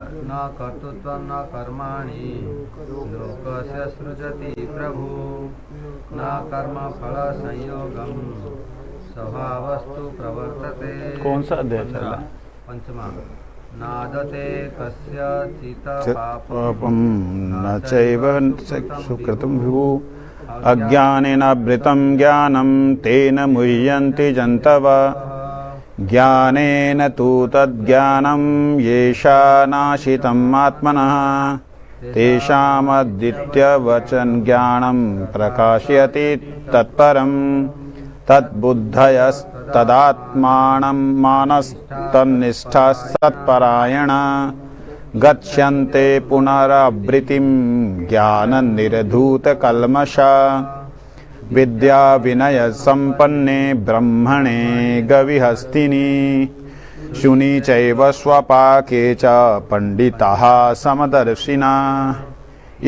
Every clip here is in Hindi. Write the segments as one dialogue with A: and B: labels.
A: न कर्तृत्वं न कर्माणि लोकस्य सृजति प्रभु न कर्मफलसंयोगं स्वभावस्तु प्रवर्तते।
B: कौन सा अध्याय चल रहा?
A: पंचमा। नादते कस्यचित् पापं
B: न चैव सुकृतं विभुः अज्ञानेनावृतं ज्ञानं तेन मुह्यन्ति जन्तवः ज्ञानेन तु तद्ज्ञानं येषानाशितम् आत्मनः तेषामद्वितीयवचन ज्ञानं प्रकाशयति तत्परं तद्बुद्धयस्तदात्मानं मानस्तन्निष्ठाः सत्परायणा गच्छन्ते पुनरावृत्तिं ज्ञाननिर्धूतकल्मषा विद्या विनय संपन्ने ब्रह्मणे गविहस्तिनि शुनि चैव स्वपाके च पंडिताः समदर्शिना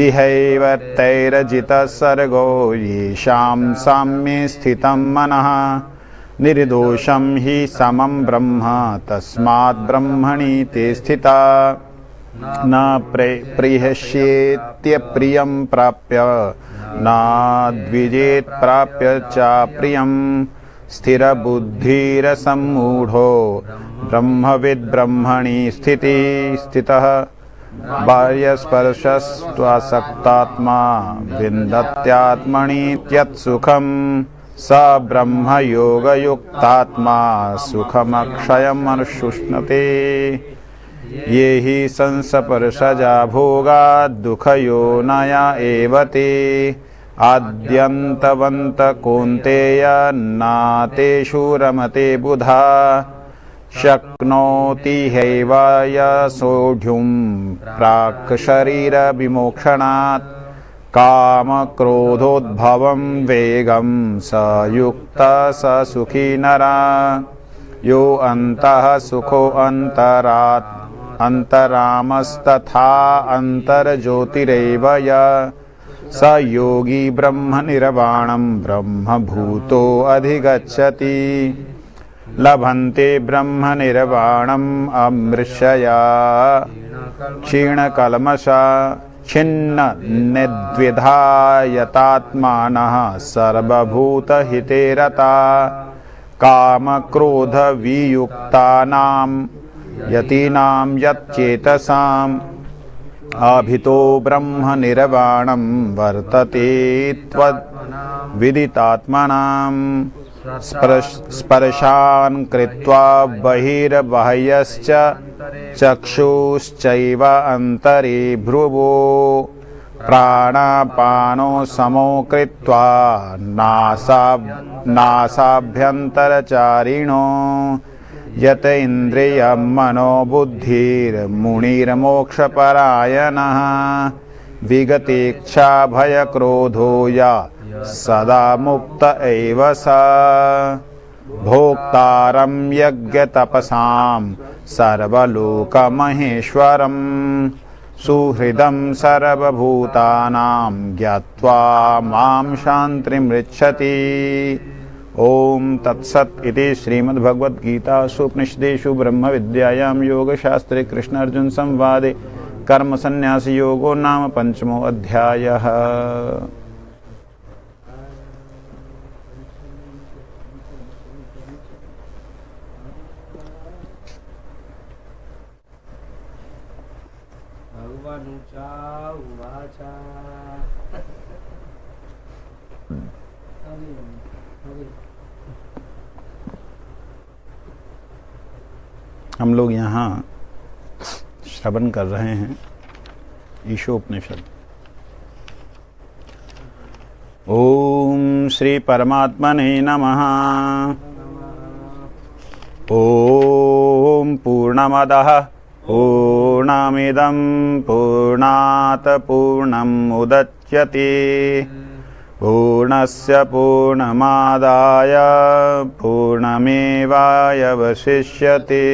B: इहैव तैरजितः सर्गो येषां साम्ये स्थितं मनः निर्दोषं हि समं ब्रह्म तस्मात् ब्रह्मणि ते स्थिता न प्रियस्येत्यप्रियं प्राप्य न द्विजेत् प्राप्य च प्रियं स्थिरबुद्धिरसम्मूढो ब्रह्मविद् ब्रह्मणि स्थितः बाह्यस्पर्शस्त्वासक्तात्मा विन्दत्यात्मनीत्यत्सुखं स ब्रह्मयोगयुक्तात्मा सुखमक्षयम् अनुशुष्णते ये हि संसपर्शजा भोगा दुःखयोनया एव ते आद्यन्तवन्त कौन्तेय नातेषु रमते बुधा शक्नोति हैव यसोढ्युं प्राक् शरीरविमोक्षणात् कामक्रोधोद्भवं वेगं स युक्तः स सुखी नरा यो अन्तः सुखो अन्तरामस्तथा अन्तर्ज्योतिरेव य स योगी ब्रह्मनिर्वाणं ब्रह्मभूतो अधिगच्छति लभन्ते ब्रह्मनिर्वाणम् अमृषया क्षीणकल्मषा छिन्न निद्विधायतात्मानः सर्वभूतहिते रता कामक्रोधवियुक्तानां यतीनां यच्चेतसाम् अभितो ब्रह्मनिर्वाणं वर्तते त्वद्विदितात्मनां स्पर्शान् कृत्वा बहिर्बाह्यश्च चक्षुश्चैव अन्तरे भ्रुवो प्राणापानो समो कृत्वा नासाभ्यन्तरचारिणो यत इन्द्रियं मनोबुद्धिर्मुनिर्मोक्षपरायणः विगतेच्छा भयक्रोधो या सदा मुक्त एव सा भोक्तारं यज्ञतपसां सर्वलोकमहेश्वरं सुहृदं सर्वभूतानां ज्ञात्वा मां शान्तिमृच्छति। ओम तत्सत् इति श्रीमद्भगवद्गीतासु उपनिषदेषु ब्रह्मविद्यायां योगशास्त्रे कृष्णार्जुन संवादे कर्मसन्न्यासयोगो नाम पंचमो अध्यायः। हम लोग यहाँ श्रवण कर रहे हैं ईशोपनिषद। ओम श्री परमात्मने नमः। ओम पूर्णमदः पूर्णमिदं पूर्णात् पूर्णमुदच्यते पूर्णस्य पूर्णमादाय पूर्णमेवावशिष्यते।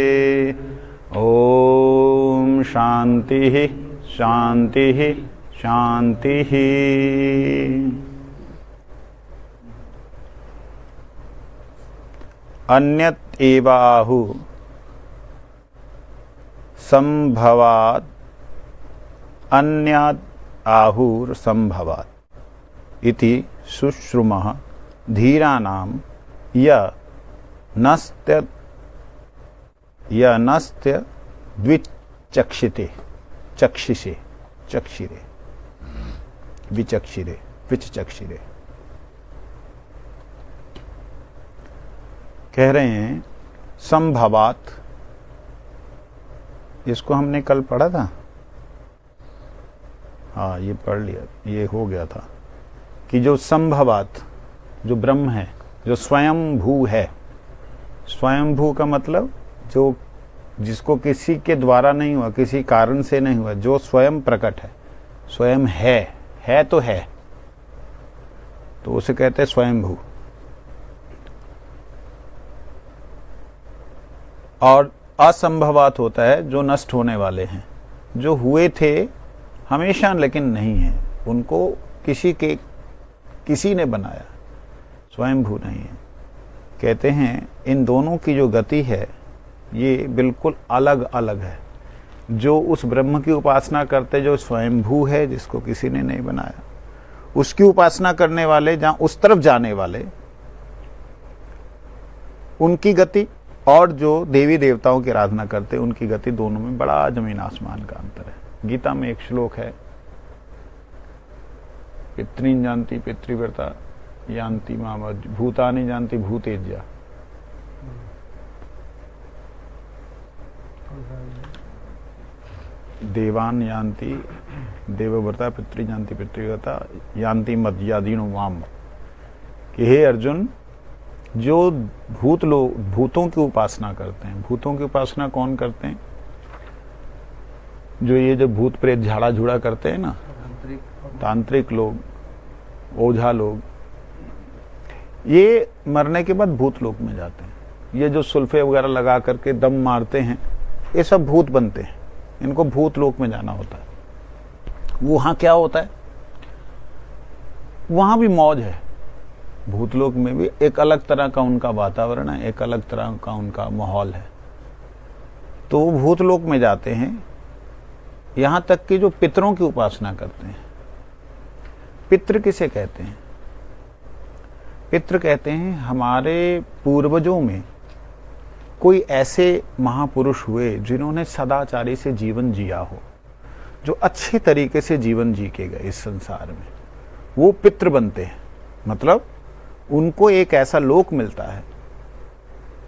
B: ओम शांति शांति शांति। अन्यत् एव आहु संभवात् अन्याद् आहुर संभवात् इति शुश्रुमः धीराणां नस्त्य द्विचक्षिते चक्षिषे चक्षिरे विचक्षिरे विचक्षिरे। कह रहे हैं संभवात, इसको हमने कल पढ़ा था। हाँ, ये पढ़ लिया, ये हो गया था कि जो संभवात, जो ब्रह्म है, जो स्वयंभू है। स्वयंभू का मतलब जो जिसको किसी के द्वारा नहीं हुआ, किसी कारण से नहीं हुआ, जो स्वयं प्रकट है, स्वयं है तो है, तो उसे कहते हैं स्वयंभू। और असंभवात होता है जो नष्ट होने वाले हैं, जो हुए थे हमेशा लेकिन नहीं है, उनको किसी ने बनाया, स्वयंभू नहीं है। कहते हैं इन दोनों की जो गति है ये बिल्कुल अलग अलग है। जो उस ब्रह्म की उपासना करते, जो स्वयंभू है, जिसको किसी ने नहीं बनाया, उसकी उपासना करने वाले, जहां उस तरफ जाने वाले, उनकी गति, और जो देवी देवताओं की आराधना करते उनकी गति, दोनों में बड़ा जमीन आसमान का अंतर है। गीता में एक श्लोक है, पितृन जानती पितृव्रता यान्ति माम भूतानि जानती भूतेज्या। देवान यान्ति देवव्रता पितृ जानती पितृव्रता यान्ति मद्यादीनो माम। कि हे अर्जुन, जो भूत लोग भूतों की उपासना करते हैं, भूतों की उपासना कौन करते हैं? जो ये जो भूत प्रेत झाड़ा झूड़ा करते हैं ना, तांत्रिक लोग, ओझा लोग, ये मरने के बाद भूत लोक में जाते हैं। ये जो सुल्फे वगैरह लगा करके दम मारते हैं, ये सब भूत बनते हैं, इनको भूत लोक में जाना होता है। वहां क्या होता है? वहां भी मौज है। भूतलोक में भी एक अलग तरह का उनका वातावरण है, एक अलग तरह का उनका माहौल है। तो वो भूतलोक में जाते हैं। यहां तक कि जो पितरों की उपासना करते हैं, पितृ किसे कहते हैं? पितृ कहते हैं हमारे पूर्वजों में कोई ऐसे महापुरुष हुए जिन्होंने सदाचारी से जीवन जिया हो, जो अच्छे तरीके से जीवन जी के गए इस संसार में, वो पितृ बनते हैं। मतलब उनको एक ऐसा लोक मिलता है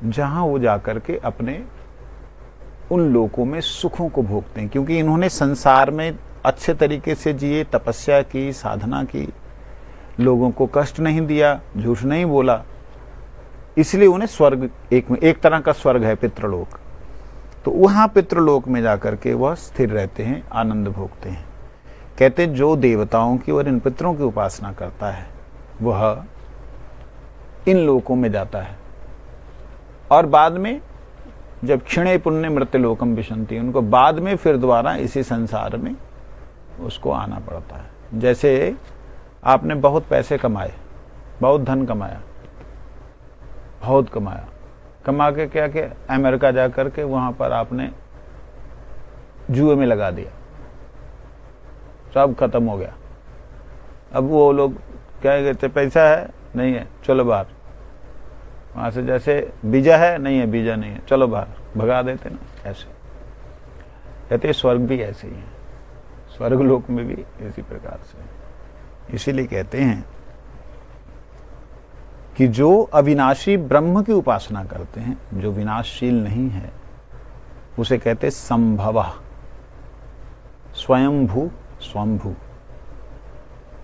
B: जहां वो जाकर के अपने उन लोकों में सुखों को भोगते हैं, क्योंकि इन्होंने संसार में अच्छे तरीके से जिए, तपस्या की, साधना की, लोगों को कष्ट नहीं दिया, झूठ नहीं बोला, इसलिए उन्हें स्वर्ग, एक तरह का स्वर्ग है पितृलोक। तो वहां पितृलोक में जाकर के वह स्थिर रहते हैं, आनंद भोगते हैं। कहते हैं जो देवताओं की और इन पितरों की उपासना करता है वह इन लोकों में जाता है, और बाद में जब क्षिणे पुण्य मृत्युलोकम विशंति, उनको बाद में फिर दोबारा इसी संसार में उसको आना पड़ता है। जैसे आपने बहुत पैसे कमाए, बहुत धन कमाया, बहुत कमाया, कमा के क्या कि अमेरिका जा करके वहां पर आपने जुए में लगा दिया, सब खत्म हो गया। अब वो लोग क्या कहते, पैसा है नहीं है चलो बाहर, वहां से जैसे वीजा है नहीं है, वीजा नहीं है चलो बाहर, भगा देते ना। ऐसे कहते स्वर्ग भी ऐसे ही है, स्वर्ग लोक में भी इसी प्रकार से। इसीलिए कहते हैं कि जो अविनाशी ब्रह्म की उपासना करते हैं, जो विनाशशील नहीं है, उसे कहते संभवः, स्वयंभू स्वंभू।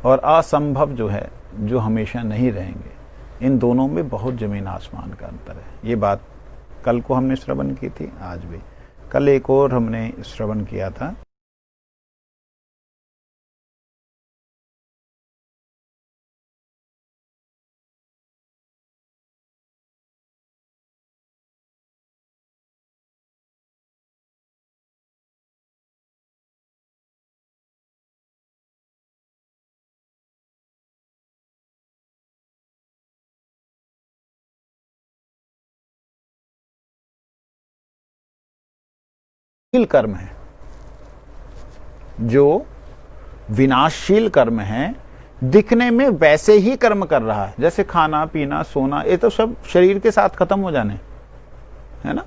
B: और असंभव जो है, जो हमेशा नहीं रहेंगे, इन दोनों में बहुत जमीन आसमान का अंतर है। ये बात कल को हमने श्रवण की थी, आज भी। कल एक और हमने श्रवण किया था, कर्म है जो विनाशशील कर्म है, दिखने में वैसे ही कर्म कर रहा है जैसे खाना पीना सोना, ये तो सब शरीर के साथ खत्म हो जाने, है ना।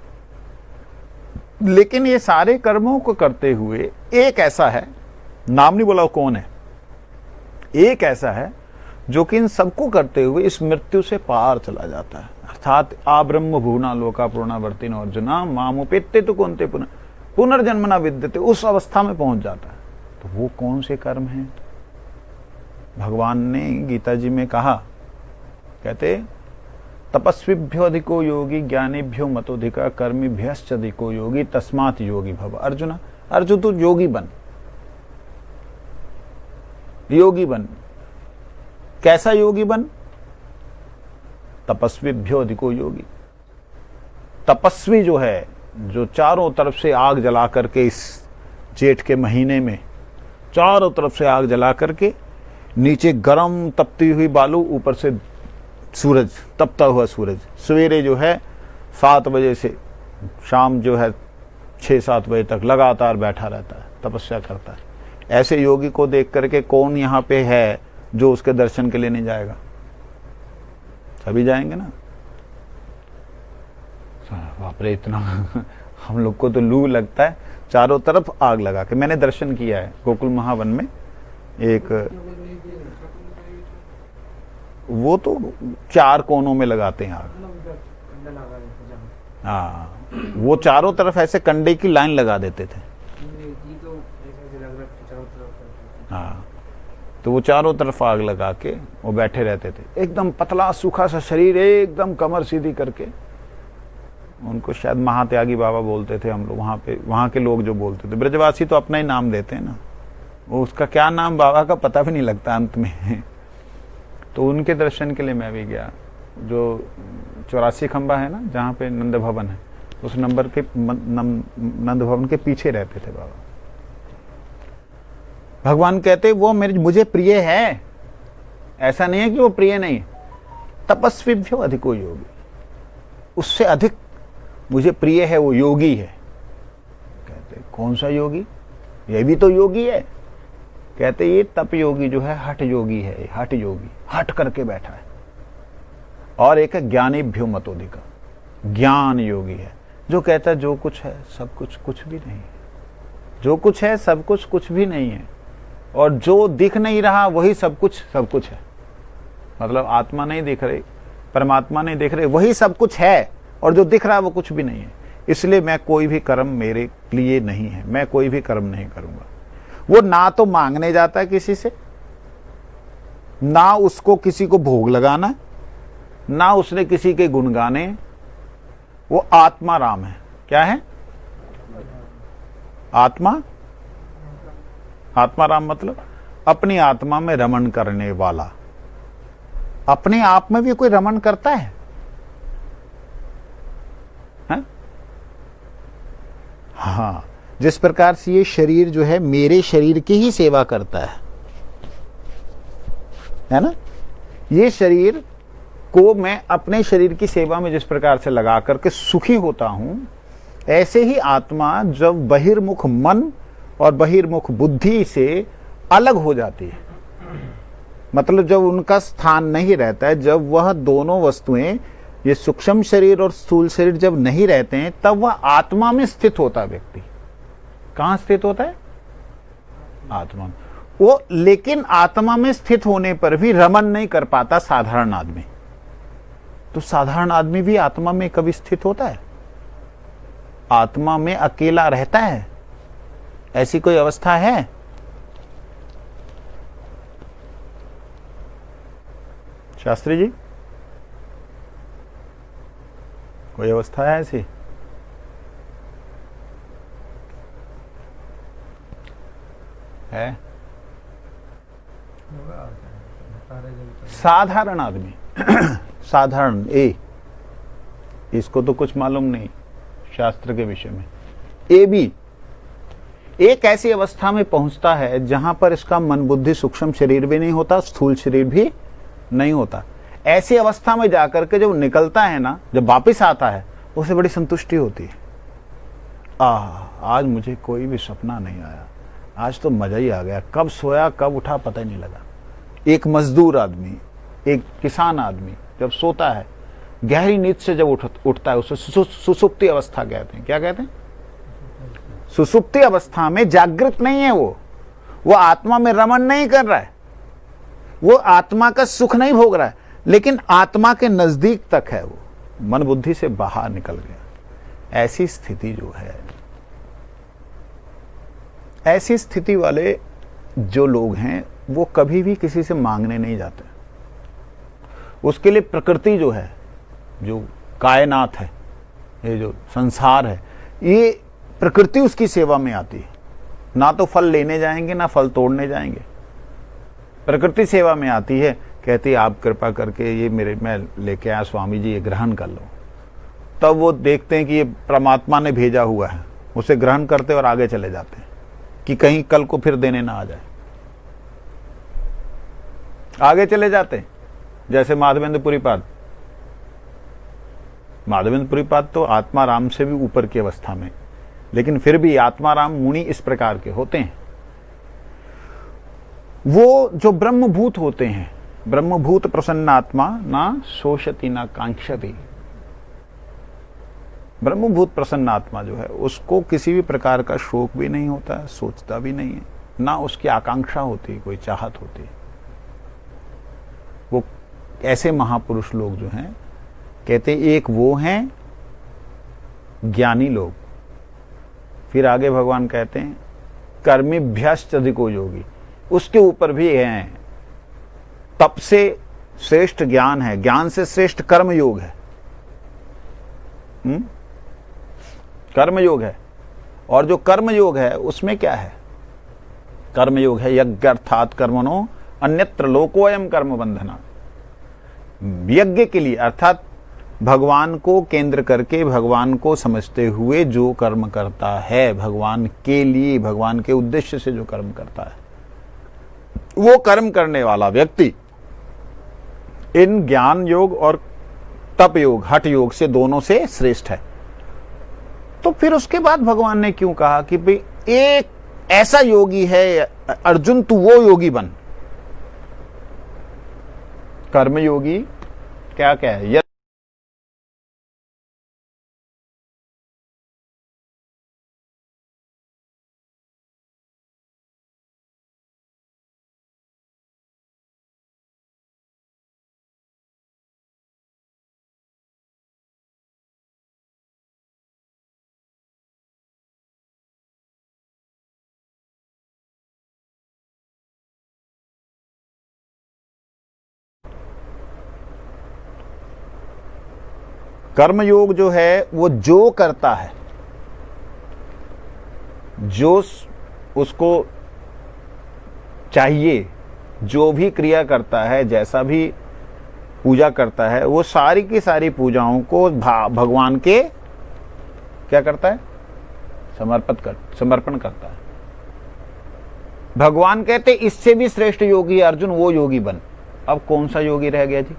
B: लेकिन ये सारे कर्मों को करते हुए एक ऐसा है, नाम नहीं बोला कौन है, एक ऐसा है जो कि इन सबको करते हुए इस मृत्यु से पार चला जाता है। अर्थात आ ब्रह्म भूना लोका पूर्णावर्तिन अर्जुना मामुपेत्ते तो कौनते पुनर्जन्मना विद्यते, उस अवस्था में पहुंच जाता है। तो वो कौन से कर्म हैं? भगवान ने गीता जी में कहा, कहते तपस्विभ्यो अधिको योगी ज्ञानेभ्यो मतोधिका कर्मिभ्यश्च अधिको योगी तस्मात् योगी भव। अर्जुन तू योगी बन, योगी बन। कैसा योगी बन? तपस्विभ्यो अधिको योगी। तपस्वी जो है, जो चारों तरफ से आग जला करके, इस जेठ के महीने में चारों तरफ से आग जला करके, नीचे गरम तपती हुई बालू, ऊपर से सूरज, तपता हुआ सूरज, सवेरे जो है 7 बजे से शाम जो है 6-7 बजे तक लगातार बैठा रहता है, तपस्या करता है। ऐसे योगी को देख करके कौन यहाँ पे है जो उसके दर्शन के लिए नहीं जाएगा? सभी जाएंगे ना। बाप रे, इतना हम लोग को तो लू लगता है, चारों तरफ आग लगा के। मैंने दर्शन किया है गोकुल महावन में, एक वो तो 4 कोनों में लगाते हैं आग। हाँ, वो चारों तरफ ऐसे कंडे की लाइन लगा देते थे। हाँ, तो वो चारों तरफ आग लगा के वो बैठे रहते थे, एकदम पतला सूखा सा शरीर, एकदम कमर सीधी करके। उनको शायद महात्यागी बाबा बोलते थे हम लोग, वहाँ के लोग जो बोलते थे। ब्रजवासी तो अपना ही नाम देते हैं ना, वो उसका क्या नाम बाबा का पता भी नहीं लगता अंत में। तो उनके दर्शन के लिए मैं भी गया। जो 84 खंबा है ना, जहाँ पे नंद भवन है, उस नंबर के नंद भवन के पीछे रहते थे बाबा। भगवान कहते वो मुझे प्रिय है, ऐसा नहीं है कि वो प्रिय नहीं। तपस्विभ्यो अधिको योगी, उससे अधिक मुझे प्रिय है वो योगी है। कहते कौन सा योगी? ये भी तो योगी है। कहते ये तप योगी जो है हठ योगी है, हठ योगी, हट करके बैठा है। और एक है ज्ञानेभ्यो मतोधिका, ज्ञान योगी है, जो कहता है जो कुछ है सब कुछ कुछ भी नहीं है, जो कुछ है सब कुछ कुछ भी नहीं है, और जो दिख नहीं रहा वही सब कुछ है। मतलब आत्मा नहीं दिख रही, परमात्मा नहीं दिख रही, वही सब कुछ है, और जो दिख रहा है वो कुछ भी नहीं है। इसलिए मैं कोई भी कर्म मेरे लिए नहीं है, मैं कोई भी कर्म नहीं करूंगा। वो ना तो मांगने जाता है किसी से, ना उसको किसी को भोग लगाना, ना उसने किसी के गुण गाने। वो आत्मा राम है। क्या है? आत्मा राम मतलब अपनी आत्मा में रमण करने वाला। अपने आप में भी कोई रमण करता है? हाँ, जिस प्रकार से ये शरीर जो है मेरे शरीर की ही सेवा करता है ना। ये शरीर को मैं अपने शरीर की सेवा में जिस प्रकार से लगा करके सुखी होता हूं, ऐसे ही आत्मा जब बहिर्मुख मन और बहिर्मुख बुद्धि से अलग हो जाती है, मतलब जब उनका स्थान नहीं रहता है, जब वह दोनों वस्तुएं, ये सूक्ष्म शरीर और स्थूल शरीर जब नहीं रहते हैं, तब वह आत्मा में स्थित होता है व्यक्ति। कहां स्थित होता है? आत्मा में। वो लेकिन आत्मा में स्थित होने पर भी रमन नहीं कर पाता साधारण आदमी। तो साधारण आदमी भी आत्मा में कभी स्थित होता है? आत्मा में अकेला रहता है? ऐसी कोई अवस्था है? शास्त्री जी, कोई अवस्था है ऐसी? है? साधारण आदमी साधारण इसको तो कुछ मालूम नहीं शास्त्र के विषय में। ए भी एक ऐसी अवस्था में पहुंचता है जहां पर इसका मन बुद्धि सूक्ष्म शरीर भी नहीं होता, स्थूल शरीर भी नहीं होता। ऐसी अवस्था में जाकर के जब निकलता है ना, जब वापिस आता है, उसे बड़ी संतुष्टि होती है। आज मुझे कोई भी सपना नहीं आया, आज तो मजा ही आ गया, कब सोया कब उठा पता ही नहीं लगा। एक मजदूर आदमी, एक किसान आदमी जब सोता है, गहरी नींद से जब उठता है, उसे सुसुप्ति अवस्था कहते हैं। क्या कहते हैं? सुसुप्ति अवस्था में जागृत नहीं है, वो आत्मा में रमण नहीं कर रहा है, वो आत्मा का सुख नहीं भोग रहा है, लेकिन आत्मा के नजदीक तक है, वो मन बुद्धि से बाहर निकल गया। ऐसी स्थिति जो है, ऐसी स्थिति वाले जो लोग हैं वो कभी भी किसी से मांगने नहीं जाते। उसके लिए प्रकृति जो है, जो कायनात है, ये जो संसार है, ये प्रकृति उसकी सेवा में आती है। ना तो फल लेने जाएंगे ना फल तोड़ने जाएंगे, प्रकृति सेवा में आती है। कहती है आप कृपा करके ये मैं लेके आया स्वामी जी, ये ग्रहण कर लो। तब वो देखते हैं कि ये परमात्मा ने भेजा हुआ है, उसे ग्रहण करते और आगे चले जाते हैं कि कहीं कल को फिर देने ना आ जाए। आगे चले जाते हैं। जैसे माधवेंद्रपुरी पाद तो आत्मा राम से भी ऊपर की अवस्था में, लेकिन फिर भी आत्मा राम मुनि इस प्रकार के होते हैं। वो जो ब्रह्मभूत होते हैं, ब्रह्मभूत प्रसन्न आत्मा ना शोषति ना कांक्षति। ब्रह्मभूत प्रसन्न आत्मा जो है उसको किसी भी प्रकार का शोक भी नहीं होता है, सोचता भी नहीं है, ना उसकी आकांक्षा होती है, कोई चाहत होती है। वो ऐसे महापुरुष लोग जो हैं, कहते एक वो हैं ज्ञानी लोग, फिर आगे भगवान कहते हैं कर्मिभ्यश्च अधिको योगी, उसके ऊपर भी हैं। तप से श्रेष्ठ ज्ञान है, ज्ञान से श्रेष्ठ कर्म योग है। कर्म योग है, और जो कर्म योग है उसमें क्या है? कर्म योग है यज्ञ अर्थात कर्मणो अन्यत्र लोकोयम कर्म बंधना। यज्ञ के लिए अर्थात भगवान को केंद्र करके, भगवान को समझते हुए जो कर्म करता है, भगवान के लिए, भगवान के उद्देश्य से जो कर्म करता है, वो कर्म करने वाला व्यक्ति इन ज्ञान योग और तप योग, हठ योग से दोनों से श्रेष्ठ है। तो फिर उसके बाद भगवान ने क्यों कहा कि भाई एक ऐसा योगी है अर्जुन, तू वो योगी बन। कर्म योगी क्या क्या है? कर्मयोग जो है वो जो करता है, जो उसको चाहिए, जो भी क्रिया करता है, जैसा भी पूजा करता है, वो सारी की सारी पूजाओं को भगवान के क्या करता है? समर्पण करता है। भगवान कहते इससे भी श्रेष्ठ योगी अर्जुन, वो योगी बन। अब कौन सा योगी रह गया जी?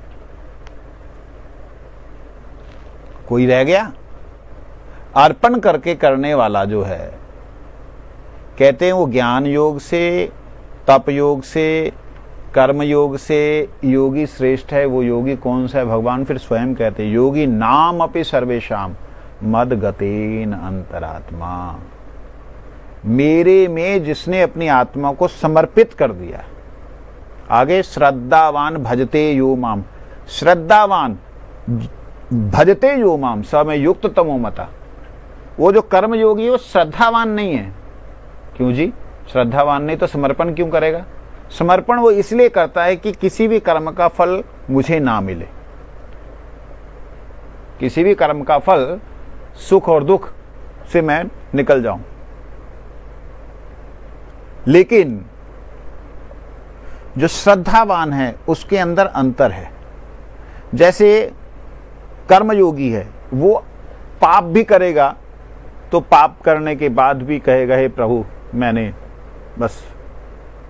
B: कोई रह गया? अर्पण करके करने वाला जो है, कहते हैं वो ज्ञान योग से, तप योग से, कर्म योग से योगी श्रेष्ठ है। वो योगी कौन सा है? भगवान फिर स्वयं कहते हैं योगी नाम अपि सर्वेशाम मद गतेन अंतरात्मा। मेरे में जिसने अपनी आत्मा को समर्पित कर दिया। आगे श्रद्धावान भजते यो माम, श्रद्धावान भजते यो माम स में युक्त तमो मता। वो जो कर्म योगी है वो श्रद्धावान नहीं है। क्यों जी? श्रद्धावान नहीं तो समर्पण क्यों करेगा? समर्पण वो इसलिए करता है कि किसी भी कर्म का फल मुझे ना मिले, किसी भी कर्म का फल सुख और दुख से मैं निकल जाऊं। लेकिन जो श्रद्धावान है उसके अंदर अंतर है। जैसे कर्मयोगी है वो पाप भी करेगा तो पाप करने के बाद भी कहेगा हे प्रभु, मैंने बस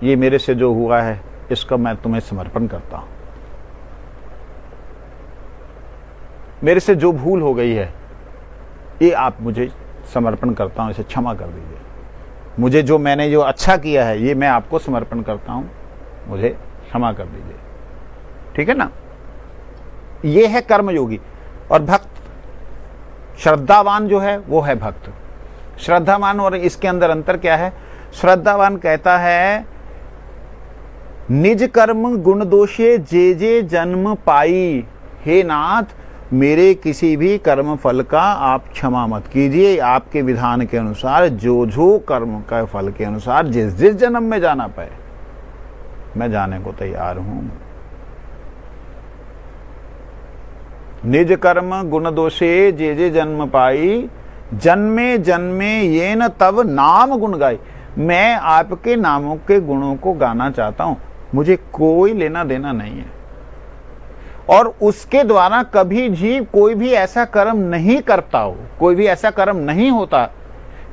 B: ये मेरे से जो हुआ है इसका मैं तुम्हें समर्पण करता हूं, मेरे से जो भूल हो गई है ये आप मुझे समर्पण करता हूं, इसे क्षमा कर दीजिए। मुझे जो मैंने जो अच्छा किया है ये मैं आपको समर्पण करता हूं, मुझे क्षमा कर दीजिए। ठीक है ना? ये है कर्मयोगी। और भक्त, श्रद्धावान जो है वो है भक्त। श्रद्धावान और इसके अंदर अंतर क्या है? श्रद्धावान कहता है निज कर्म गुण दोषे जे जे जन्म पाई, हे नाथ मेरे किसी भी कर्म फल का आप क्षमा मत कीजिए। आपके विधान के अनुसार जो जो कर्म का फल के अनुसार जिस जिस जन्म में जाना पाए मैं जाने को तैयार हूं। निज कर्म गुण दोषे जे जे जन्म पाई, जन्मे जन्मे ये न तब नाम गुण गाई। मैं आपके नामों के गुणों को गाना चाहता हूं, मुझे कोई लेना देना नहीं है। और उसके द्वारा कभी भी कोई भी ऐसा कर्म नहीं करता हो, कोई भी ऐसा कर्म नहीं होता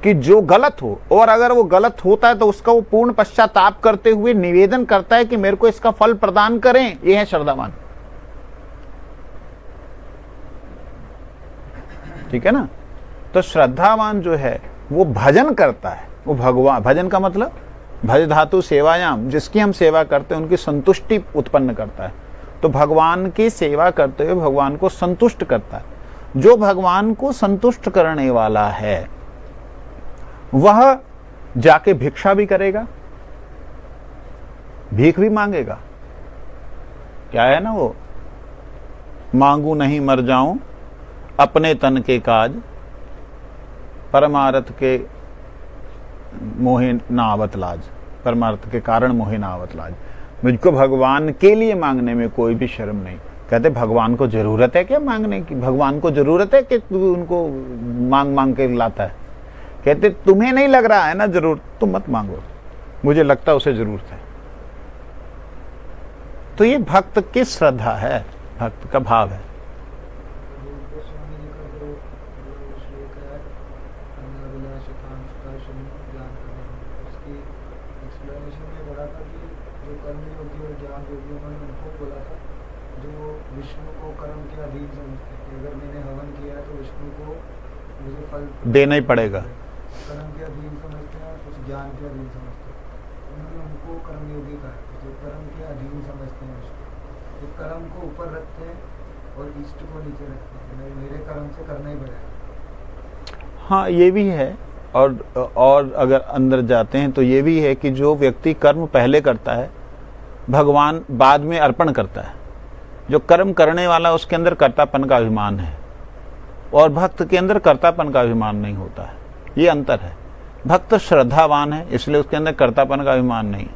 B: कि जो गलत हो, और अगर वो गलत होता है तो उसका वो पूर्ण पश्चाताप करते हुए निवेदन करता है कि मेरे को इसका फल प्रदान करें। ये है श्रद्धावान। ठीक है ना? तो श्रद्धावान जो है वो भजन करता है। वो भगवान, भजन का मतलब भज धातु सेवायाम, जिसकी हम सेवा करते हैं उनकी संतुष्टि उत्पन्न करता है। तो भगवान की सेवा करते हुए भगवान को संतुष्ट करता है। जो भगवान को संतुष्ट करने वाला है वह जाके भिक्षा भी करेगा, भीख भी मांगेगा। क्या है ना वो, मांगू नहीं मर जाऊं अपने तन के काज, परमार्थ के मोहे ना आवत लाज, परमार्थ के कारण मोहे ना आवत लाज। मुझको भगवान के लिए मांगने में कोई भी शर्म नहीं। कहते भगवान को जरूरत है क्या मांगने की? भगवान को जरूरत है कि तू उनको मांग मांग के लाता है? कहते तुम्हें नहीं लग रहा है ना जरूर, तुम मत मांगो, मुझे लगता है उसे जरूरत है। तो ये भक्त की श्रद्धा है, भक्त का भाव है। देना ही पड़ेगा।
A: कर्म के अधीन समझते हैं, कुछ ज्ञान के अधीन समझते हैं। उन्होंने उनको कर्मयोगी कहा, जो कर्म के अधीन समझते हैं, जो कर्म को ऊपर रखते हैं और इष्ट को नीचे रखते हैं। मेरे कर्म से करना ही पड़ेगा।
B: हाँ, ये भी है। और अगर अंदर जाते हैं तो ये भी है कि जो व्यक्ति कर्म पहले करता है, भगवान बाद में अर्पण करता है। जो कर्म करने वाला उसके अंदर कर्तापन का अभिमान है, और भक्त के अंदर कर्तापन का अभिमान नहीं होता है। ये अंतर है। भक्त श्रद्धावान है इसलिए उसके अंदर कर्तापन का अभिमान नहीं है,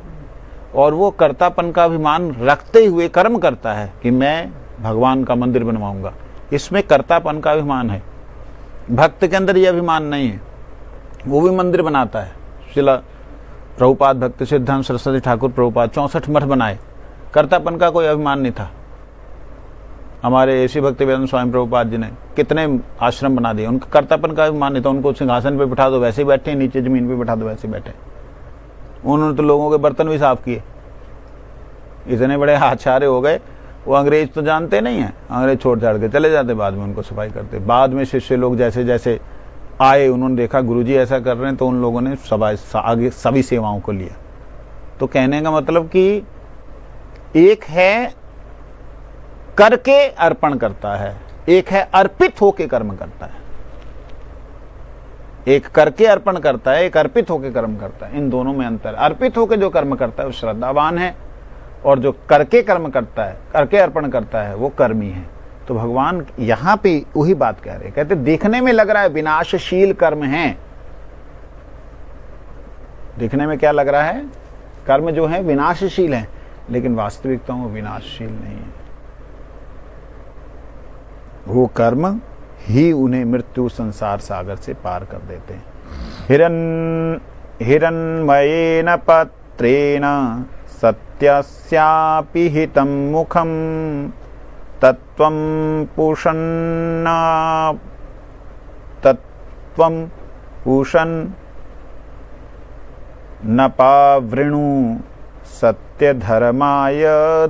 B: और वो कर्तापन का अभिमान रखते हुए कर्म करता है कि मैं भगवान का मंदिर बनवाऊंगा, इसमें कर्तापन का अभिमान है। भक्त के अंदर ये अभिमान नहीं है, वो भी मंदिर बनाता है। शिला प्रभुपाद भक्ति सिद्धांत सरस्वती ठाकुर प्रभुपाद 64 मठ बनाए, कर्तापन का कोई अभिमान नहीं था। हमारे ऐसी भक्तिवेदांत स्वामी प्रभुपाद जी ने कितने आश्रम बना दिए, उनका कर्तापन का अभिमान नहीं था। उनको सिंहासन पे बिठा दो वैसे ही बैठे, नीचे जमीन पे बिठा दो वैसे ही बैठे। उन्होंने तो लोगों के बर्तन भी साफ किए, इतने बड़े आचार्य हो गए। वो अंग्रेज तो जानते नहीं है, अंग्रेज छोड़ छाड़ के चले जाते, बाद में उनको सफाई करते। बाद में शिष्य लोग जैसे जैसे आए, उन्होंने देखा गुरुजी ऐसा कर रहे हैं, तो उन लोगों ने आगे सभी सेवाओं को लिया। तो कहने का मतलब कि एक है करके अर्पण करता है, एक है अर्पित होके कर्म करता है। एक करके अर्पण करता है, एक अर्पित होके कर्म करता है। इन दोनों में अंतर। अर्पित होके जो कर्म करता है वो श्रद्धावान है, और जो करके कर्म करता है, करके अर्पण करता है, वो कर्मी है। तो भगवान यहां पे वही बात कह रहे हैं। कहते देखने में लग रहा है विनाशशील कर्म है, देखने में क्या लग रहा है, कर्म जो है विनाशशील है, लेकिन वास्तविकता में विनाशशील नहीं है। वो कर्म ही उन्हें मृत्यु संसार सागर से पार कर देते हैं। हिरण्मयेन पत्रेण सत्यस्यापि हितं मुखं तत्त्वं पूषन् न पावृणु सत्यधर्माय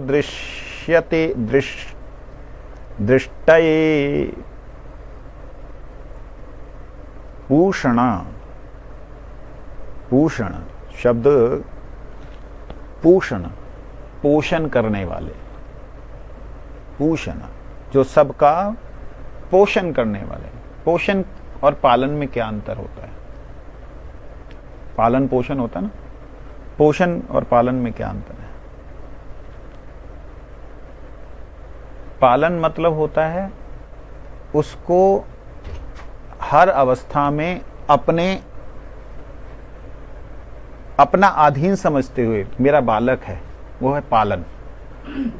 B: दृश्यते दृष्टये पूषण। पूषण शब्द पूषण, पोषण करने वाले, पूषण जो सबका पोषण करने वाले। पोषण और पालन में क्या अंतर होता है? पालन पोषण होता है ना, पोषण और पालन में क्या अंतर है? पालन मतलब होता है उसको हर अवस्था में अपना अधीन समझते हुए, मेरा बालक है, वो है पालन।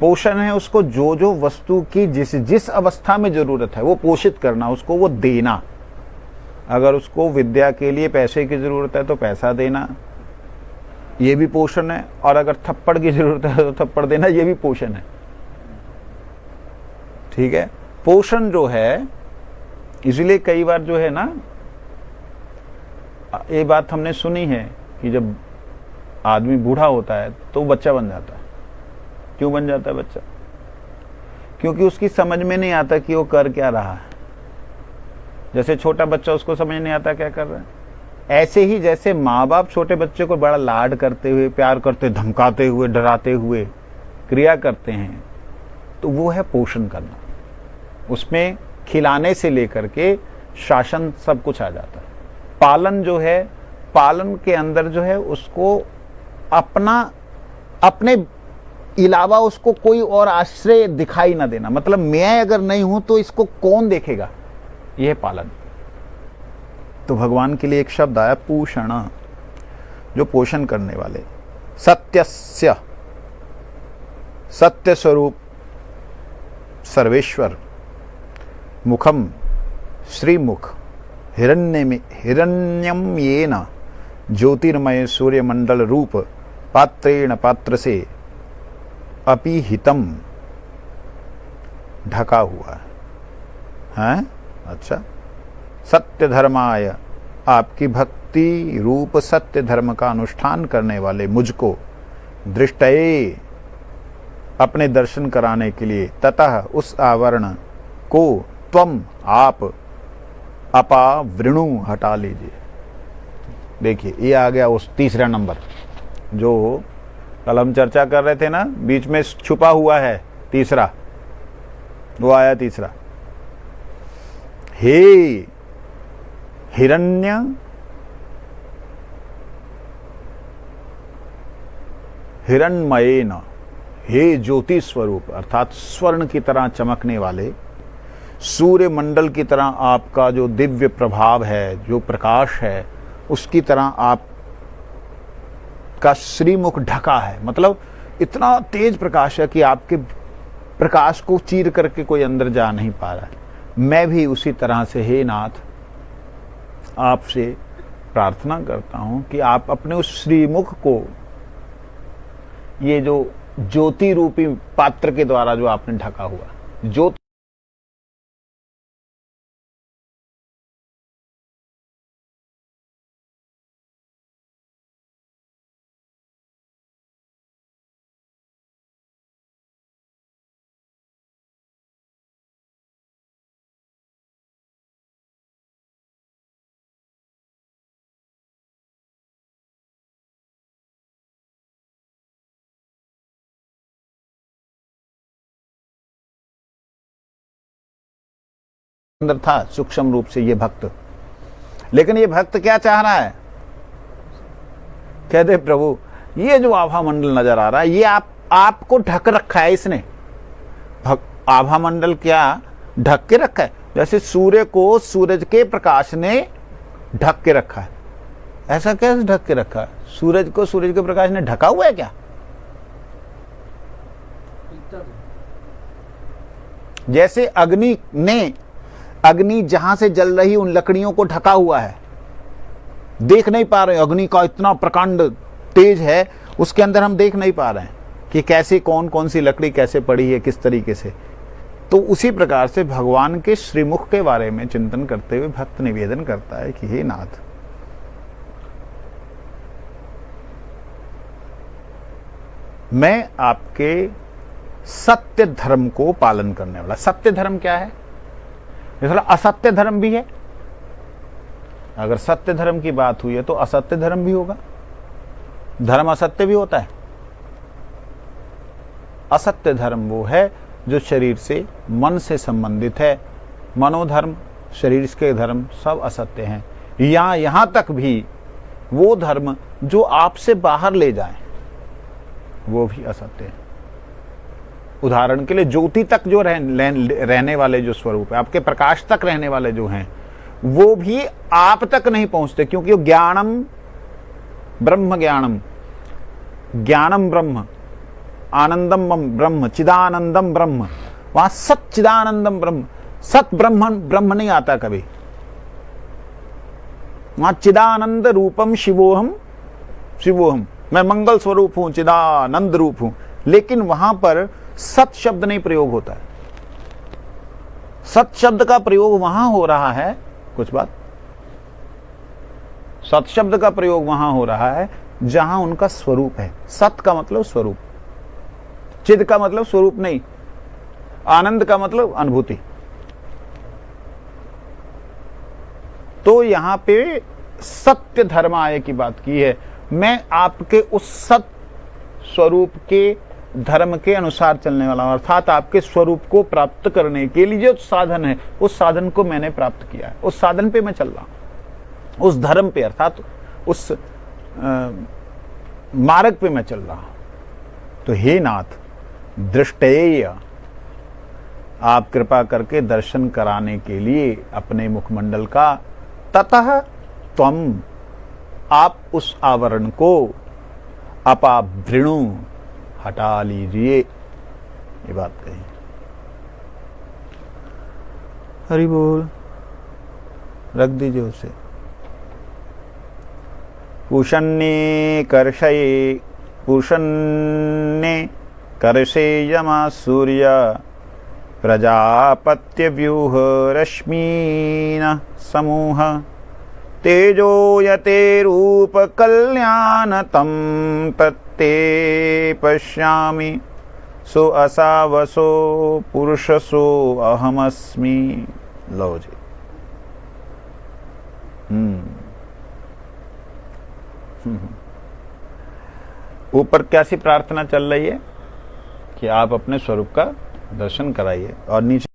B: पोषण है उसको जो जो वस्तु की जिस जिस अवस्था में जरूरत है वो पोषित करना, उसको वो देना। अगर उसको विद्या के लिए पैसे की जरूरत है तो पैसा देना, ये भी पोषण है। और अगर थप्पड़ की जरूरत है तो थप्पड़ देना, ये भी पोषण है। ठीक है, पोषण जो है, इसलिए कई बार जो है ना, ये बात हमने सुनी है कि जब आदमी बूढ़ा होता है तो बच्चा बन जाता है। क्यों बन जाता है बच्चा? क्योंकि उसकी समझ में नहीं आता कि वो कर क्या रहा है। जैसे छोटा बच्चा, उसको समझ नहीं आता क्या कर रहा है, ऐसे ही जैसे माँ बाप छोटे बच्चे को बड़ा लाड करते हुए, प्यार करते, धमकाते हुए, डराते हुए क्रिया करते हैं, तो वो है पोषण करना। उसमें खिलाने से लेकर के शासन सब कुछ आ जाता है। पालन जो है, पालन के अंदर जो है उसको अपने अलावा उसको कोई और आश्रय दिखाई ना देना। मतलब मैं अगर नहीं हूं तो इसको कौन देखेगा, यह है पालन। तो भगवान के लिए एक शब्द आया पूषण, जो पोषण करने वाले। सत्यस्य, सत्य स्वरूप सर्वेश्वर, मुखम श्रीमुख, हिरण्यम येन ज्योतिर्मय सूर्यमंडल रूप पात्रेण पात्र से अपिहितम ढका हुआ है। अच्छा, सत्य धर्माय, आपकी भक्ति रूप सत्य धर्म का अनुष्ठान करने वाले मुझको दृष्टये, अपने दर्शन कराने के लिए, ततः उस आवरण को त्वम आप अपावृणु हटा लीजिए। देखिए ये आ गया उस तीसरा नंबर जो कल हम चर्चा कर रहे थे ना, बीच में छुपा हुआ है तीसरा, वो आया तीसरा। हे हिरण्य हिरण्मयेन, हे ज्योति स्वरूप अर्थात स्वर्ण की तरह चमकने वाले, सूर्य मंडल की तरह आपका जो दिव्य प्रभाव है, जो प्रकाश है, उसकी तरह आप का श्रीमुख ढका है। मतलब इतना तेज प्रकाश है कि आपके प्रकाश को चीर करके कोई अंदर जा नहीं पा रहा है। मैं भी उसी तरह से हे नाथ आपसे प्रार्थना करता हूं कि आप अपने उस श्रीमुख को, ये जो ज्योति रूपी पात्र के द्वारा जो आपने ढका हुआ, ज्योति अंदर था सूक्ष्म रूप से ये भक्त। लेकिन ये भक्त क्या चाह रहा है? कहते प्रभु ये जो आभा मंडल नजर आ रहा है, ये आपको ढक रखा है इसने। आभा मंडल क्या ढक के रखा है? जैसे सूर्य को सूरज के प्रकाश ने ढक के रखा है। ऐसा कैसे ढक के रखा है? सूरज को सूरज के प्रकाश ने ढका हुआ है क्या? जैसे अग्नि जहां से जल रही उन लकड़ियों को ढका हुआ है, देख नहीं पा रहे। अग्नि का इतना प्रकांड तेज है, उसके अंदर हम देख नहीं पा रहे हैं कि कैसे कौन कौन सी लकड़ी कैसे पड़ी है, किस तरीके से। तो उसी प्रकार से भगवान के श्रीमुख के बारे में चिंतन करते हुए भक्त निवेदन करता है कि हे नाथ, मैं आपके सत्य धर्म को पालन करने वाला। सत्य धर्म क्या है? असत्य धर्म भी है। अगर सत्य धर्म की बात हुई है तो असत्य धर्म भी होगा। धर्म असत्य भी होता है। असत्य धर्म वो है जो शरीर से, मन से संबंधित है। मनोधर्म, शरीर के धर्म सब असत्य हैं। यहां तक भी वो धर्म जो आपसे बाहर ले जाए वो भी असत्य है। उदाहरण के लिए ज्योति तक जो रहने वाले जो स्वरूप है, आपके प्रकाश तक रहने वाले जो हैं, वो भी आप तक नहीं पहुंचते, क्योंकि वो ज्ञानम ब्रह्म, ज्ञानम ब्रह्म, आनंदम ब्रह्म, चिदानंदम ब्रह्म। वहां सच्चिदानंदम ब्रह्म, सत ब्रह्म नहीं आता कभी। वहां चिदानंद रूपम शिवोहम, मैं मंगल स्वरूप हूं, चिदानंद रूप हूं, लेकिन वहां पर सत शब्द नहीं प्रयोग होता है। सत शब्द का प्रयोग वहां हो रहा है, कुछ बात, सत शब्द का प्रयोग वहां हो रहा है जहां उनका स्वरूप है। सत का मतलब स्वरूप, चिद का मतलब स्वरूप नहीं, आनंद का मतलब अनुभूति। तो यहां पे सत्य धर्म आय की बात की है। मैं आपके उस सत्य स्वरूप के धर्म के अनुसार चलने वाला हूं, अर्थात आपके स्वरूप को प्राप्त करने के लिए जो साधन है, उस साधन को मैंने प्राप्त किया है, उस साधन पे मैं चल रहा हूं, उस धर्म पे अर्थात उस मार्ग पे मैं चल रहा हूं। तो हे नाथ, दृष्टेय, आप कृपा करके दर्शन कराने के लिए अपने मुखमंडल का, ततः त्वम, आप उस आवरण को अपावृणु, हटा लीजिए। ये बात कही। हरि बोल, रख दीजिए उसे। पूषण्ये कर्षये, पूषण्ये कर्षे यमा सूर्य, प्रजापत्य व्यूह रश्मीन समूह, तेजो यते रूप कल्याण तम तत्ते पश्यामि, सो असावसो पुरुषसो अहमस्मि। लो जी। ऊपर कैसी प्रार्थना चल रही है कि आप अपने स्वरूप का दर्शन कराइए, और नीचे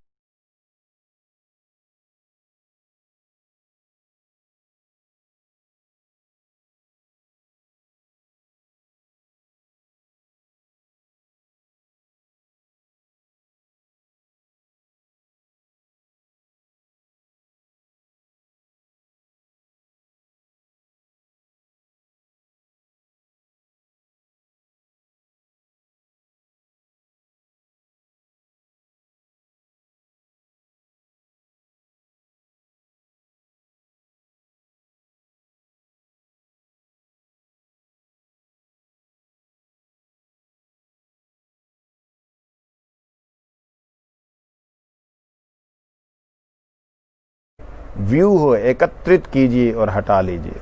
B: व्यूह एकत्रित कीजिए और हटा लीजिए।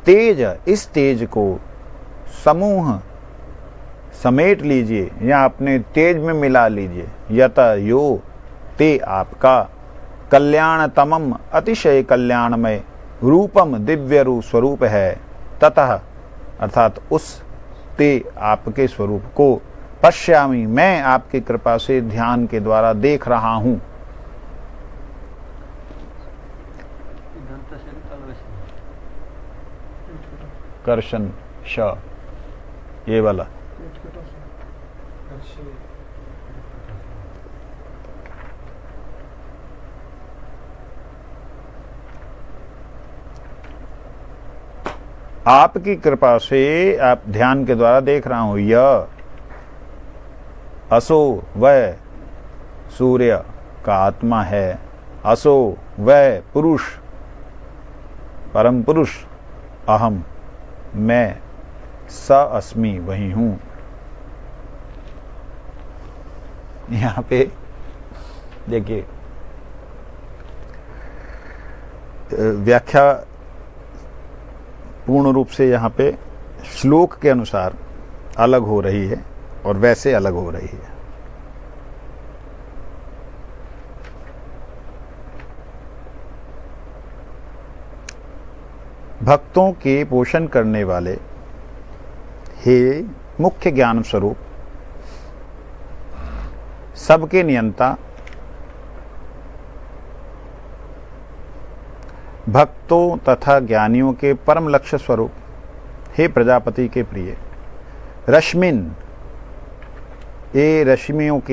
B: तेज, इस तेज को समूह समेट लीजिए या अपने तेज में मिला लीजिए। यत यो, ते आपका, कल्याणतमम, अतिशय कल्याणमय, रूपम, दिव्य रूप स्वरूप है, ततः अर्थात उस ते आपके स्वरूप को, पश्यामि, मैं आपकी कृपा से ध्यान के द्वारा देख रहा हूं। कर्षण श, ये वाला। आपकी कृपा से, आप ध्यान के द्वारा देख रहा हूं। यह असो वह सूर्य का आत्मा है, असो वह पुरुष, परम पुरुष, अहम, मैं, स अस्मि, वही हूं। यहां पे देखिए, व्याख्या पूर्ण रूप से यहां पे श्लोक के अनुसार अलग हो रही है और वैसे अलग हो रही है। भक्तों के पोषण करने वाले हे मुख्य ज्ञान स्वरूप, सबके नियंता, भक्तों तथा ज्ञानियों के परम लक्ष्य स्वरूप, हे प्रजापति के प्रिय, रश्मिन, ये रश्मियों के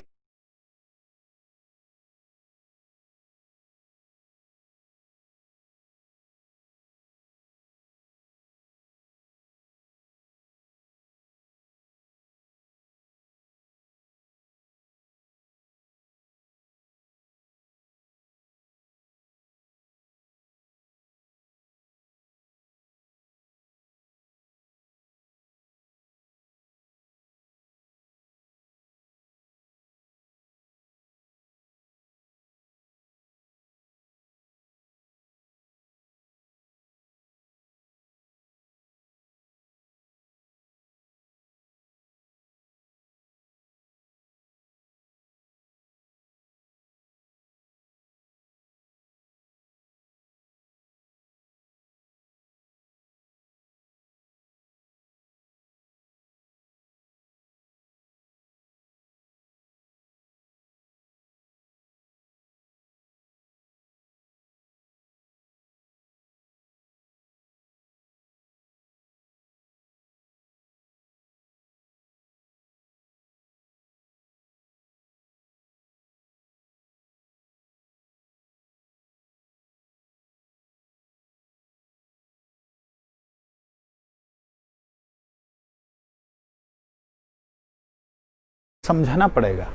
B: समझाना पड़ेगा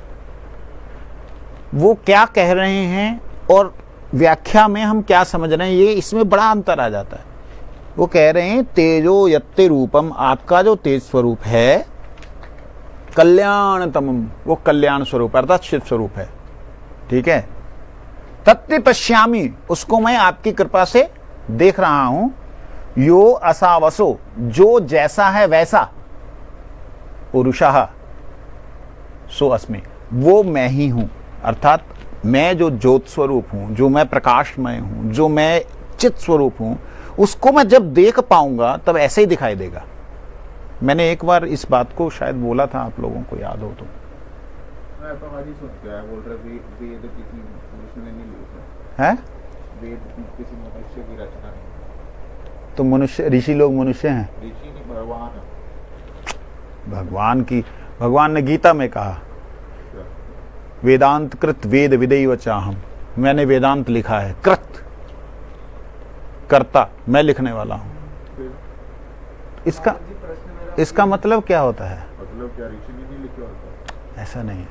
B: वो क्या कह रहे हैं और व्याख्या में हम क्या समझ रहे हैं, ये इसमें बड़ा अंतर आ जाता है। वो कह रहे हैं तेजो यत्ते रूपम, आपका जो तेज स्वरूप है, कल्याणतमम, वो कल्याण स्वरूप अर्थात शिव स्वरूप है, ठीक है। तत्व पश्यामी, उसको मैं आपकी कृपा से देख रहा हूं। यो असावसो, जो जैसा है वैसा, पुरुषः सो अस्मि, वो मैं ही हूं, अर्थात मैं जो ज्योत स्वरूप हूं, जो मैं प्रकाशमय हूं, जो मैं चित स्वरूप हूं, उसको मैं जब देख पाऊंगा तब ऐसे ही दिखाई देगा। मैंने एक बार इस बात को शायद बोला था, आप लोगों को याद हो तो।
C: मैं तो आज ही सुन के आया, बोल रहे वेद किसी पुरुष ने नहीं लिखे
B: हैं,
C: वेद किसी मनुष्य की रचना नहीं।
B: तो मनुष्य, ऋषि लोग मनुष्य हैं?
C: ऋषि नहीं, भगवान है।
B: भगवान ने गीता में कहा, वेदांत कृत वेद विदैव चाहम, मैंने वेदांत लिखा है, कृत कर्ता, मैं लिखने वाला हूं। इसका मतलब क्या होता है?
C: मतलब क्या ऋषि ने नहीं लिखे होता?
B: ऐसा नहीं है।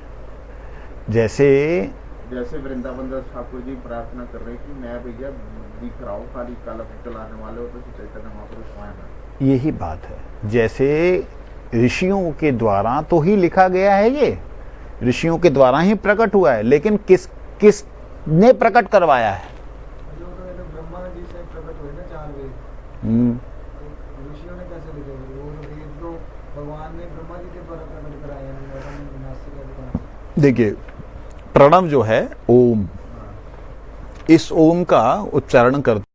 B: जैसे
C: वृंदावन दास ठाकुर जी प्रार्थना कर रहे हैं कि मैं भैया दिख रहा हूँ, खाली कलम चलाने वाले हो तो चैतन्य महापुरुष स्वयं है।
B: यही बात है। जैसे ऋषियों के द्वारा तो ही लिखा गया है, ये ऋषियों के द्वारा ही प्रकट हुआ है, लेकिन किसने प्रकट करवाया है?
A: जो तो ब्रह्मा जी से प्रकट हुए ना 4 वेद, ऋषियों ने कैसे लिखे? वो वेद तो भगवान ने ब्रह्मा जी के द्वारा प्रकट कराए हैं।
B: देखिए, प्रणव जो है ओम, इस ओम का उच्चारण करते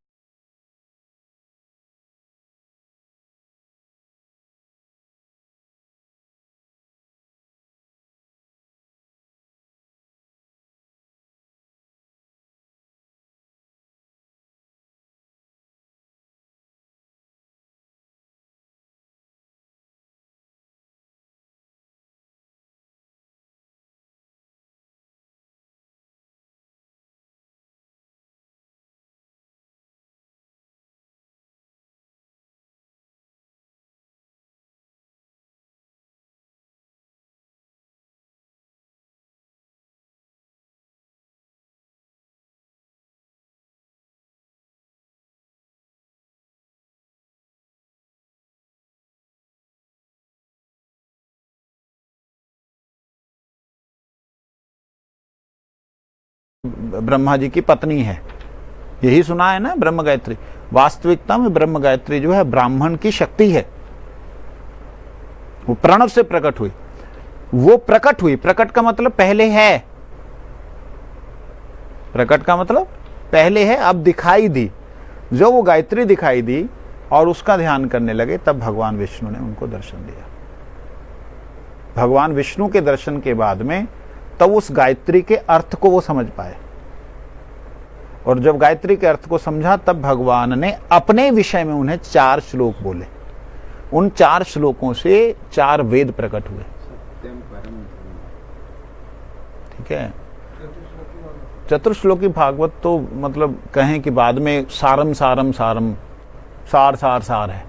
B: ब्रह्मा जी की पत्नी है, यही सुना है ना ब्रह्म गायत्री। वास्तविकता में ब्रह्म गायत्री जो है ब्राह्मण की शक्ति है, वो प्रणव से प्रकट हुई। वो प्रकट हुई, प्रकट का मतलब पहले है, प्रकट का मतलब पहले है, अब दिखाई दी। जो वो गायत्री दिखाई दी और उसका ध्यान करने लगे, तब भगवान विष्णु ने उनको दर्शन दिया। भगवान विष्णु के दर्शन के बाद में तब उस गायत्री के अर्थ को वो समझ पाए, और जब गायत्री के अर्थ को समझा तब भगवान ने अपने विषय में उन्हें 4 श्लोक बोले। उन 4 श्लोकों से 4 वेद प्रकट हुए।
C: सत्यम परम
B: ठीक है। चतुर्श्लोकी भागवत तो मतलब कहें कि बाद में सारम सारम सारम सार सार सार है,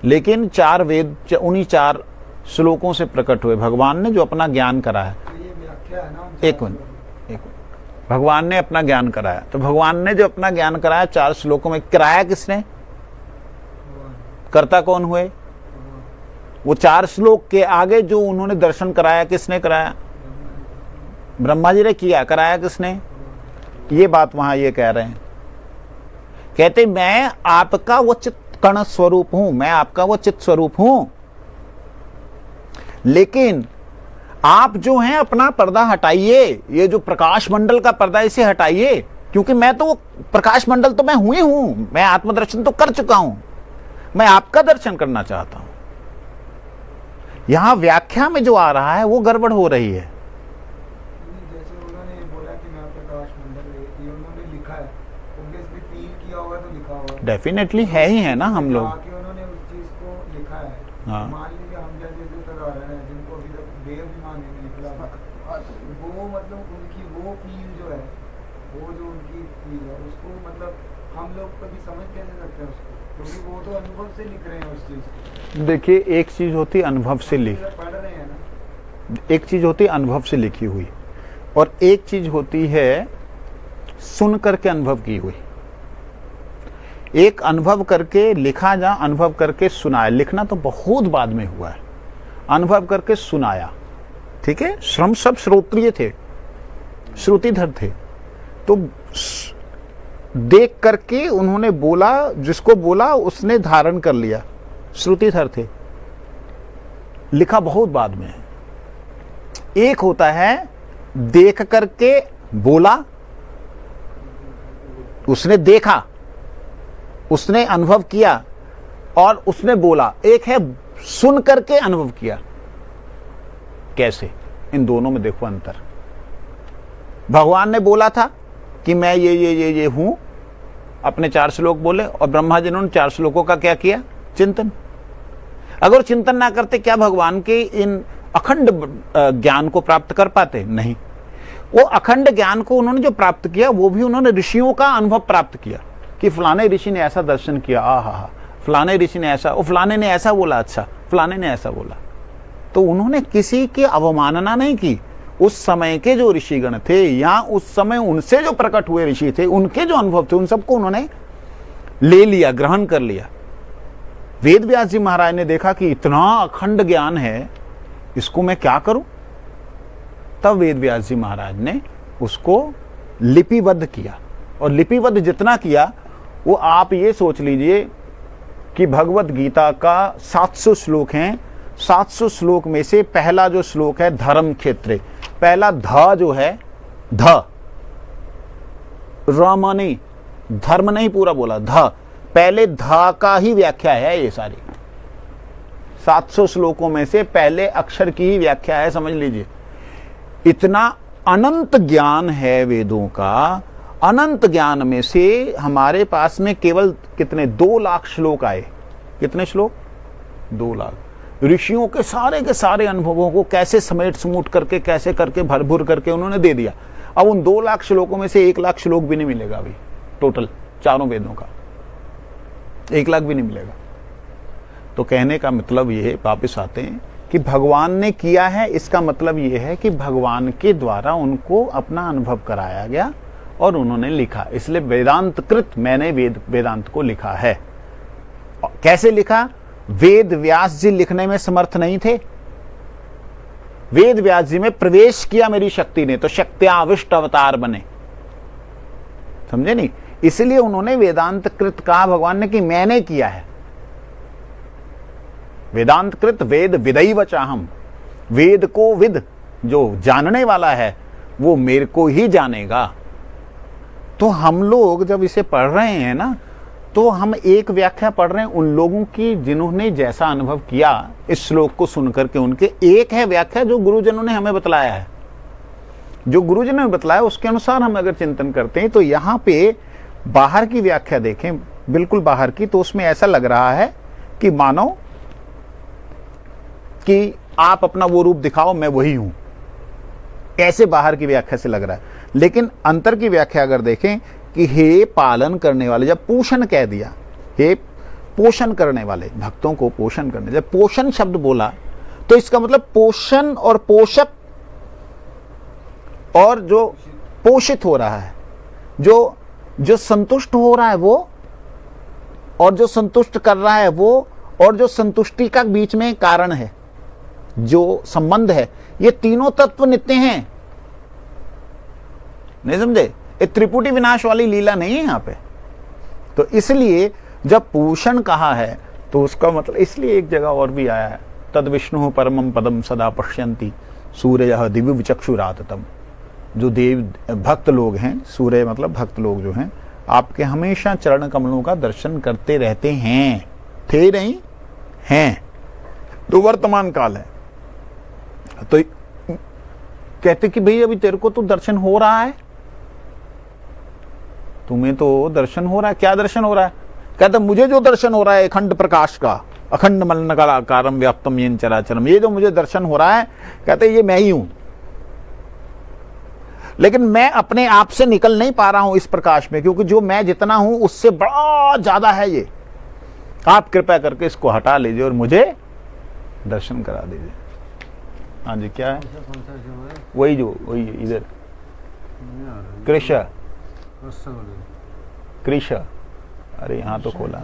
B: लेकिन 4 वेद उन्हीं 4 श्लोकों से प्रकट हुए। भगवान ने जो अपना ज्ञान कराया,
A: तो ये व्याख्या है ना,
B: एक मिनट, भगवान ने अपना ज्ञान कराया, तो भगवान ने जो अपना ज्ञान कराया 4 श्लोकों में, कराया किसने? कर्ता कौन हुए? वो 4 श्लोक के आगे जो उन्होंने दर्शन कराया, किसने कराया? ब्रह्मा जी ने किया। कराया किसने? ये बात वहां ये कह रहे हैं, कहते मैं आपका वो चित्त कण स्वरूप हूं, मैं आपका वो चित्त स्वरूप हूं, लेकिन आप जो हैं अपना पर्दा हटाइए, ये जो प्रकाश मंडल का पर्दा इसे हटाइए, क्योंकि मैं तो वो प्रकाश मंडल तो मैं हुई हूं, मैं आत्मदर्शन तो कर चुका हूं, मैं आपका दर्शन करना चाहता हूं। यहां व्याख्या में जो आ रहा है वो गड़बड़ हो रही है।
A: जैसे उन्होंने बोला कि मैं प्रकाश मंडल, ये उन्होंने लिखा है, ऑब्वियसली फील किया होगा तो लिखा होगा,
B: डेफिनेटली है ही है ना हम लोग।
A: आके उन्होंने उस चीज को लिखा है।
B: हाँ।
A: मान लीजिए हम जैसे जो उदाहरण है, जिनको अभी तक देवाभिमान नहीं निकला, वो मतलब उनकी वो फील जो है, वो जो उनकी फील है, उसको मतलब हम लोग कभी समझ कैसे सकते हैं उसको, क्योंकि वो तो अनुभव से लिख रहे हैं उस चीज को।
B: देखिए, एक चीज होती है अनुभव से
A: पढ़ रहे हैं ना,
B: एक चीज होती है अनुभव से लिखी हुई, और एक चीज होती है सुन करके अनुभव की हुई। एक अनुभव करके लिखा जा, अनुभव करके सुनाया। लिखना तो बहुत बाद में हुआ है, अनुभव करके सुनाया। ठीक है, श्रम सब श्रोत्रिय थे, श्रुतिधर थे, तो देख करके उन्होंने बोला, जिसको बोला उसने धारण कर लिया, श्रुतिधर थे। लिखा बहुत बाद में है। एक होता है देख करके बोला, उसने देखा, उसने अनुभव किया और उसने बोला। एक है सुन करके अनुभव किया। कैसे? इन दोनों में देखो अंतर। भगवान ने बोला था कि मैं ये हूं, अपने 4 श्लोक बोले, और ब्रह्मा जी ने 4 श्लोकों का क्या किया? चिंतन। अगर चिंतन ना करते क्या भगवान के इन अखंड ज्ञान को प्राप्त कर पाते? नहीं। वो अखंड ज्ञान को उन्होंने जो प्राप्त किया, वो भी उन्होंने ऋषियों का अनुभव प्राप्त किया कि फलाने ऋषि ने ऐसा दर्शन किया, आहा, फलाने ऋषि ने ऐसा, फलाने ने ऐसा बोला, अच्छा फलाने ने ऐसा बोला। तो उन्होंने किसी की अवमानना नहीं की। उस समय के जो ऋषिगण थे, या उस समय उनसे जो प्रकट हुए ऋषि थे, उनके जो अनुभव थे, उन सबको उन्होंने ले लिया, ग्रहण कर लिया। वेद व्यास जी महाराज ने देखा कि इतना अखंड ज्ञान है, इसको मैं क्या करूं? तब वेद व्यास जी महाराज ने उसको लिपिबद्ध किया, और लिपिबद्ध जितना किया, वो आप ये सोच लीजिए कि भगवत गीता का 700 श्लोक हैं। 700 श्लोक में से पहला जो श्लोक है धर्म क्षेत्रे, पहला ध जो है, ध राम नहीं, धर्म नहीं पूरा बोला, ध, पहले ध का ही व्याख्या है। ये सारी 700 श्लोकों में से पहले अक्षर की ही व्याख्या है, समझ लीजिए। इतना अनंत ज्ञान है वेदों का। अनंत ज्ञान में से हमारे पास में केवल कितने? 2 लाख श्लोक आए। कितने श्लोक? 2 लाख। ऋषियों के सारे अनुभवों को कैसे समेट समूट करके, कैसे करके, भरभुर करके उन्होंने दे दिया। अब उन 2 लाख श्लोकों में से 1 लाख श्लोक भी नहीं मिलेगा अभी, टोटल चारों वेदों का 1 लाख भी नहीं मिलेगा। तो कहने का मतलब ये, वापिस आते हैं कि भगवान ने किया है, इसका मतलब ये है कि भगवान के द्वारा उनको अपना अनुभव कराया गया और उन्होंने लिखा। इसलिए वेदांत कृत, मैंने वेदांत को लिखा है। कैसे लिखा? वेद व्यास जी लिखने में समर्थ नहीं थे, वेद व्यास जी में प्रवेश किया मेरी शक्ति ने, तो शक्त्याविष्ट अवतार बने। समझे नहीं? इसलिए उन्होंने वेदांत कृत कहा भगवान ने कि मैंने किया है। वेदांत कृत वेद विदैव चाहम, वेद को विद, जो जानने वाला है वो मेरे को ही जानेगा। तो हम लोग जब इसे पढ़ रहे हैं ना, तो हम एक व्याख्या पढ़ रहे हैं उन लोगों की जिन्होंने जैसा अनुभव किया इस श्लोक को सुनकर के। उनके एक है व्याख्या जो गुरुजनों ने हमें बतलाया है, जो गुरुजनों ने बतलाया उसके अनुसार हम अगर चिंतन करते हैं तो यहां पे बाहर की व्याख्या देखें, बिल्कुल बाहर की, तो उसमें ऐसा लग रहा है कि मानो कि आप अपना वो रूप दिखाओ, मैं वही हूं, ऐसे बाहर की व्याख्या से लग रहा है। लेकिन अंतर की व्याख्या अगर देखें कि हे पालन करने वाले, जब पोषण कह दिया, हे पोषण करने वाले, भक्तों को पोषण करने, जब पोषण शब्द बोला तो इसका मतलब पोषण और पोषक और जो पोषित हो रहा है, जो संतुष्ट हो रहा है वो, और जो संतुष्ट कर रहा है वो, और जो संतुष्टि का बीच में कारण है, जो संबंध है, ये तीनों तत्व नित्य हैं। नहीं समझे? एक त्रिपुटी विनाश वाली लीला नहीं है यहां पे। तो इसलिए जब पोषण कहा है तो उसका मतलब, इसलिए एक जगह और भी आया है, तद विष्णु परमम पदम सदा पश्यन्ति सूर्य दिव्य विचक्षुराततम। जो देव भक्त लोग हैं, सूर्य मतलब भक्त लोग जो हैं, आपके हमेशा चरण कमलों का दर्शन करते रहते हैं, थे नहीं हैं, तो वर्तमान काल है। तो कहते कि भाई अभी तेरे को तो दर्शन हो रहा है, तुम्हें तो दर्शन हो रहा है। क्या दर्शन हो रहा है? कहते मुझे जो दर्शन हो रहा है अखंड प्रकाश का, अखंड मलनकाकारम व्याप्तम येन चराचरम, ये जो मुझे दर्शन हो रहा है, कहते ये मैं ही हूं। लेकिन मैं अपने आप से निकल नहीं पा रहा हूं इस प्रकाश में, क्योंकि जो मैं जितना हूं उससे बड़ा ज्यादा है ये। आप कृपया करके इसको हटा लीजिए और मुझे दर्शन करा दीजिए। हाँ जी, क्या है? वही इधर कृष, कृष, अरे यहां तो खोला,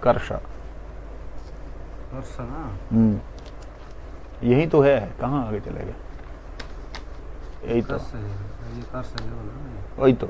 B: कर्ष, यही तो है, कहाँ आगे चले गए? यही तो, वही तो।